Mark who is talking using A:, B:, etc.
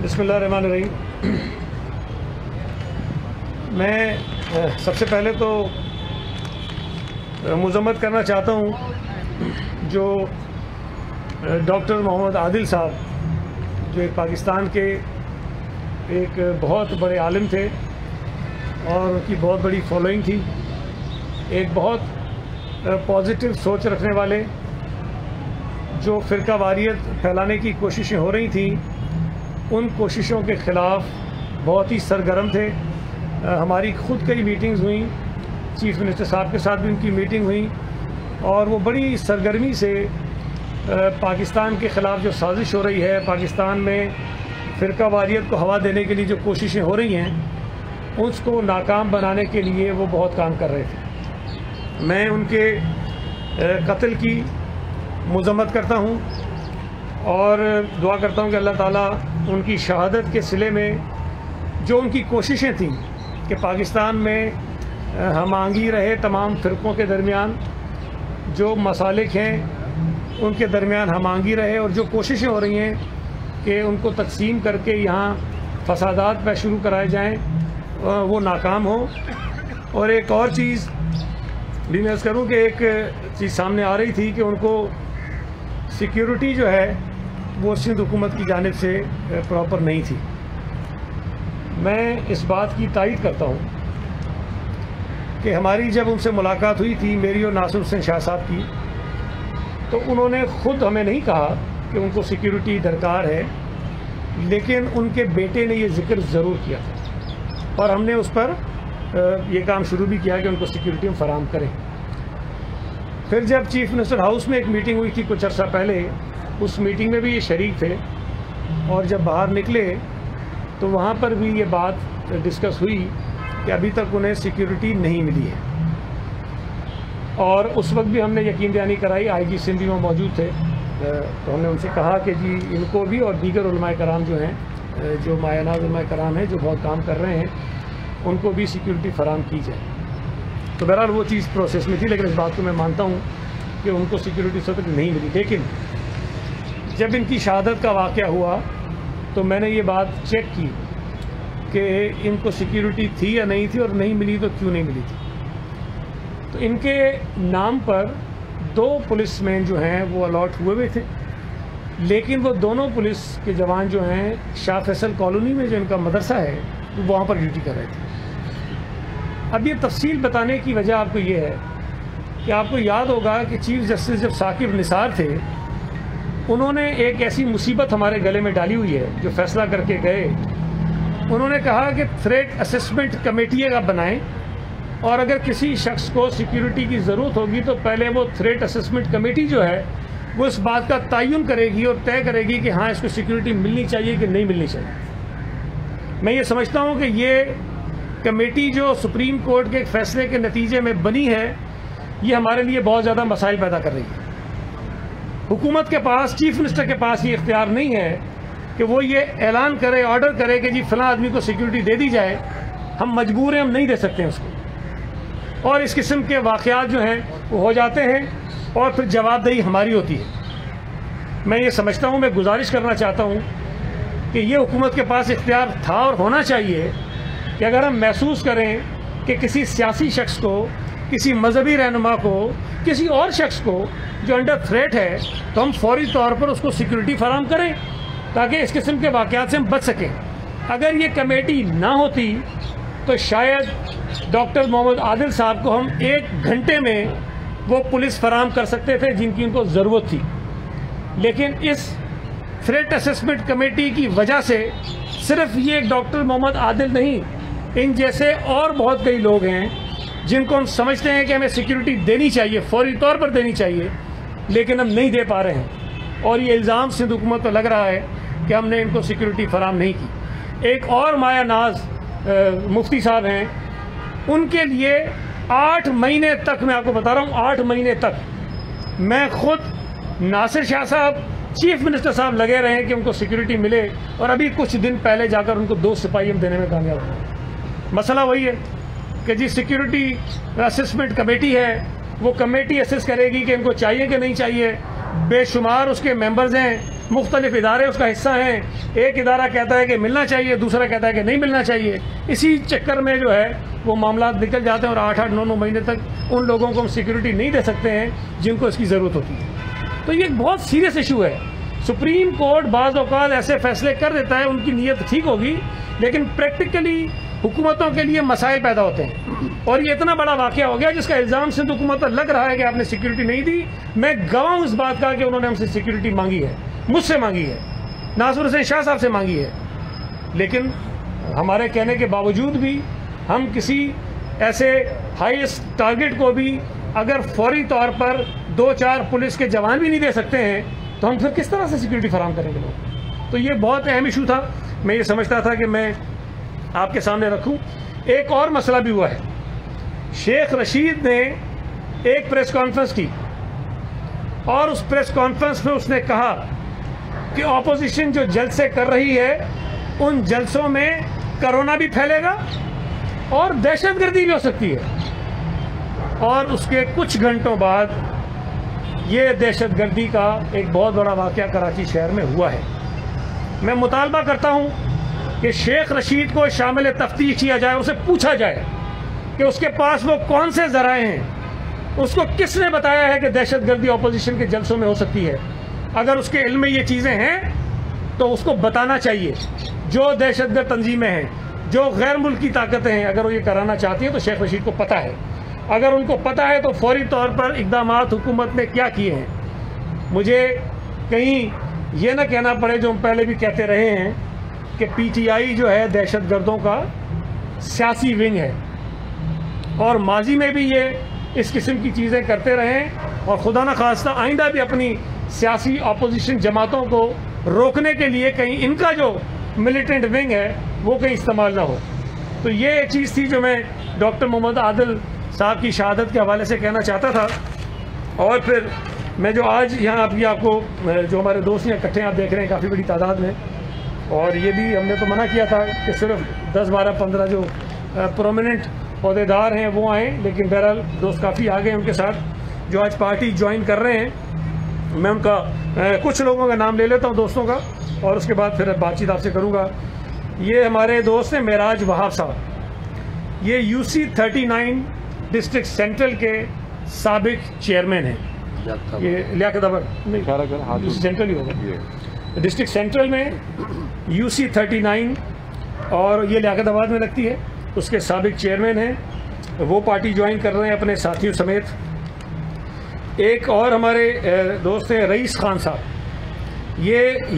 A: بسم اللہ الرحمن الرحیم۔ میں سب سے پہلے تو مذمت کرنا چاہتا ہوں جو ڈاکٹر محمد عادل صاحب، جو ایک پاکستان کے ایک بہت بڑے عالم تھے اور ان کی بہت بڑی فالوئنگ تھی، ایک بہت پازیٹیو سوچ رکھنے والے، جو فرقہ واریت پھیلانے کی کوششیں ہو رہی تھیں ان کوششوں کے خلاف بہت ہی سرگرم تھے۔ ہماری خود کئی میٹنگز ہوئیں، چیف منسٹر صاحب کے ساتھ بھی ان کی میٹنگ ہوئی، اور وہ بڑی سرگرمی سے پاکستان کے خلاف جو سازش ہو رہی ہے، پاکستان میں فرقہ واریت کو ہوا دینے کے لیے جو کوششیں ہو رہی ہیں اس کو ناکام بنانے کے لیے وہ بہت کام کر رہے تھے۔ میں ان کے قتل کی مذمت کرتا ہوں اور دعا کرتا ہوں کہ اللہ تعالیٰ ان کی شہادت کے صلے میں جو ان کی کوششیں تھیں کہ پاکستان میں ہم آہنگی رہے، تمام فرقوں کے درمیان جو مسالک ہیں ان کے درمیان ہم آہنگی رہے، اور جو کوششیں ہو رہی ہیں کہ ان کو تقسیم کر کے یہاں فسادات پہ شروع کرائے جائیں وہ ناکام ہوں۔ اور ایک اور چیز بھی میں عرض کروں کہ ایک چیز سامنے آ رہی تھی کہ ان کو سیکیورٹی جو ہے وہ سندھ حکومت کی جانب سے پراپر نہیں تھی۔ میں اس بات کی تائید کرتا ہوں کہ ہماری جب ان سے ملاقات ہوئی تھی، میری اور ناصر حسین شاہ صاحب کی، تو انہوں نے خود ہمیں نہیں کہا کہ ان کو سیکیورٹی درکار ہے، لیکن ان کے بیٹے نے یہ ذکر ضرور کیا تھا، اور ہم نے اس پر یہ کام شروع بھی کیا کہ ان کو سیکیورٹی ہم فراہم کریں۔ پھر جب چیف منسٹر ہاؤس میں ایک میٹنگ ہوئی تھی کچھ عرصہ پہلے، اس میٹنگ میں بھی یہ شریک تھے، اور جب باہر نکلے تو وہاں پر بھی یہ بات ڈسکس ہوئی کہ ابھی تک انہیں سیکیورٹی نہیں ملی ہے، اور اس وقت بھی ہم نے یقین دہانی کرائی، آئی جی سندھ بھی وہاں موجود تھے، تو ہم نے ان سے کہا کہ جی ان کو بھی اور دیگر علماء کرام جو ہیں، جو مایہ ناز علماء کرام ہیں جو بہت کام کر رہے ہیں، ان کو بھی سیکیورٹی فراہم کی جائے۔ تو بہرحال وہ چیز پروسیس میں تھی، لیکن اس بات کو میں مانتا ہوں کہ ان کو سیکیورٹی اس وقت نہیں ملی۔ لیکن جب ان کی شہادت کا واقعہ ہوا تو میں نے یہ بات چیک کی کہ ان کو سیکیورٹی تھی یا نہیں تھی، اور نہیں ملی تو کیوں نہیں ملی تھی۔ تو ان کے نام پر 2 پولیس مین جو ہیں وہ الاٹ ہوئے تھے، لیکن وہ دونوں پولیس کے جوان جو ہیں شاہ فیصل کالونی میں جو ان کا مدرسہ ہے وہاں پر ڈیوٹی کر رہے تھے۔ اب یہ تفصیل بتانے کی وجہ آپ کو یہ ہے کہ آپ کو یاد ہوگا کہ چیف جسٹس جب ثاقب نثار تھے، انہوں نے ایک ایسی مصیبت ہمارے گلے میں ڈالی ہوئی ہے جو فیصلہ کر کے گئے۔ انہوں نے کہا کہ تھریٹ اسسمنٹ کمیٹی کا بنائیں، اور اگر کسی شخص کو سیکیورٹی کی ضرورت ہوگی تو پہلے وہ تھریٹ اسسمنٹ کمیٹی جو ہے وہ اس بات کا تعین کرے گی اور طے کرے گی کہ ہاں اس کو سیکیورٹی ملنی چاہیے کہ نہیں ملنی چاہیے۔ میں یہ سمجھتا ہوں کہ یہ کمیٹی جو سپریم کورٹ کے ایک فیصلے کے نتیجے میں بنی ہے، یہ ہمارے لیے بہت زیادہ مسائل پیدا کر رہی ہے۔ حکومت کے پاس، چیف منسٹر کے پاس یہ اختیار نہیں ہے کہ وہ یہ اعلان کرے، آرڈر کرے کہ جی فلاں آدمی کو سیکیورٹی دے دی جائے، ہم مجبور ہیں، ہم نہیں دے سکتے ہیں اس کو، اور اس قسم کے واقعات جو ہیں وہ ہو جاتے ہیں، اور پھر جواب دہی ہماری ہوتی ہے۔ میں یہ سمجھتا ہوں، میں گزارش کرنا چاہتا ہوں کہ یہ حکومت کے پاس اختیار تھا اور ہونا چاہیے کہ اگر ہم محسوس کریں کہ کسی سیاسی شخص کو، کسی مذہبی رہنما کو، کسی اور شخص کو جو انڈر تھریٹ ہے، تو ہم فوری طور پر اس کو سیکیورٹی فراہم کریں تاکہ اس قسم کے واقعات سے ہم بچ سکیں۔ اگر یہ کمیٹی نہ ہوتی تو شاید ڈاکٹر محمد عادل صاحب کو ہم 1 گھنٹے میں وہ پولیس فراہم کر سکتے تھے جن کی ان کو ضرورت تھی، لیکن اس تھریٹ اسسمنٹ کمیٹی کی وجہ سے صرف یہ ایک ڈاکٹر محمد عادل نہیں، ان جیسے اور بہت کئی لوگ ہیں جن کو ہم سمجھتے ہیں کہ ہمیں سیکیورٹی دینی چاہیے، فوری طور پر دینی چاہیے، لیکن ہم نہیں دے پا رہے ہیں، اور یہ الزام سندھ حکومت پر لگ رہا ہے کہ ہم نے ان کو سیکیورٹی فراہم نہیں کی۔ ایک اور مایہ ناز مفتی صاحب ہیں، ان کے لیے 8 مہینے تک، میں آپ کو بتا رہا ہوں 8 مہینے تک میں خود، ناصر شاہ صاحب، چیف منسٹر صاحب لگے رہے ہیں کہ ان کو سیکیورٹی ملے، اور ابھی کچھ دن پہلے جا کر ان کو 2 سپاہی ہم دینے میں کامیاب ہوئے۔ مسئلہ وہی ہے کہ جی سیکیورٹی اسسمنٹ کمیٹی ہے، وہ کمیٹی اسس کرے گی کہ ان کو چاہیے کہ نہیں چاہیے، بے شمار اس کے ممبرز ہیں، مختلف ادارے اس کا حصہ ہیں. ایک ادارہ کہتا ہے کہ ملنا چاہیے, دوسرا کہتا ہے کہ نہیں ملنا چاہیے. اسی چکر میں جو ہے وہ معاملات نکل جاتے ہیں اور 8-8 9-9 مہینے تک ان لوگوں کو ہم سیکورٹی نہیں دے سکتے ہیں جن کو اس کی ضرورت ہوتی ہے. تو یہ ایک بہت سیریس ایشو ہے. سپریم کورٹ بعض اوقات ایسے فیصلے کر دیتا ہے, ان کی نیت ٹھیک ہوگی, لیکن پریکٹیکلی حکومتوں کے لیے مسائل پیدا ہوتے ہیں. اور یہ اتنا بڑا واقعہ ہو گیا جس کا الزام سندھ حکومت پر لگ رہا ہے کہ آپ نے سیکورٹی نہیں دی. میں گواہ ہوں اس بات کا کہ انہوں نے ہم سے سیکورٹی مانگی ہے, مجھ سے مانگی ہے, ناصر حسین شاہ صاحب سے مانگی ہے. لیکن ہمارے کہنے کے باوجود بھی ہم کسی ایسے ہائیسٹ ٹارگٹ کو بھی اگر فوری طور پر 2-4 پولیس کے جوان بھی نہیں دے سکتے ہیں تو ہم پھر کس طرح سے سیکورٹی فراہم کریں گے لوگ. تو یہ بہت اہم ایشو تھا. میں یہ سمجھتا تھا کہ میں آپ کے سامنے رکھوں. ایک اور مسئلہ بھی ہوا ہے. شیخ رشید نے ایک پریس کانفرنس کی اور اس پریس کانفرنس میں اس نے کہا کہ اپوزیشن جو جلسے کر رہی ہے ان جلسوں میں کرونا بھی پھیلے گا اور دہشت گردی بھی ہو سکتی ہے. اور اس کے کچھ گھنٹوں بعد یہ دہشت گردی کا ایک بہت بڑا واقعہ کراچی شہر میں ہوا ہے. میں مطالبہ کرتا ہوں کہ شیخ رشید کو شامل تفتیش کیا جائے, اسے پوچھا جائے کہ اس کے پاس وہ کون سے ذرائع ہیں, اس کو کس نے بتایا ہے کہ دہشت گردی اپوزیشن کے جلسوں میں ہو سکتی ہے. اگر اس کے علم میں یہ چیزیں ہیں تو اس کو بتانا چاہیے. جو دہشت گرد تنظیمیں ہیں, جو غیر ملکی طاقتیں ہیں, اگر وہ یہ کرانا چاہتی ہیں تو شیخ رشید کو پتہ ہے. اگر ان کو پتہ ہے تو فوری طور پر اقدامات حکومت نے کیا کیے ہیں. مجھے کہیں یہ نہ کہنا پڑے جو ہم پہلے بھی کہتے رہے ہیں کہ پی ٹی آئی جو ہے دہشت گردوں کا سیاسی ونگ ہے, اور ماضی میں بھی یہ اس قسم کی چیزیں کرتے رہے, اور خدا نہ خواستہ آئندہ بھی اپنی سیاسی اپوزیشن جماعتوں کو روکنے کے لیے کہیں ان کا جو ملیٹنٹ ونگ ہے وہ کہیں استعمال نہ ہو. تو یہ ایک چیز تھی جو میں ڈاکٹر محمد عادل صاحب کی شہادت کے حوالے سے کہنا چاہتا تھا. اور پھر میں جو آج یہاں آپ کو جو ہمارے دوست یہاں اکٹھے آپ دیکھ رہے ہیں کافی بڑی تعداد میں, اور یہ بھی ہم نے تو منع کیا تھا کہ صرف 10-12-15 جو پرومیننٹ عہدیدار ہیں وہ آئیں, لیکن بہرحال دوست کافی آ گئے ان کے ساتھ جو آج پارٹی جوائن کر رہے ہیں. میں ان کا کچھ لوگوں کا نام لے لیتا ہوں دوستوں کا, اور اس کے بعد پھر بات چیت آپ سے کروں گا. یہ ہمارے دوست ہیں معراج وہاب صاحب, یہ UC39 ڈسٹرکٹ سینٹرل کے سابق چیئرمین ہیں. یہ لیاقت آباد سینٹرل ہی ہوگا, ڈسٹرکٹ سینٹرل میں UC39, اور یہ لیاقت آباد میں لگتی ہے. اس کے سابق چیئرمین ہیں, وہ پارٹی جوائن کر رہے ہیں اپنے ساتھیوں سمیت. ایک اور ہمارے دوست ہیں رئیس خان صاحب, یہ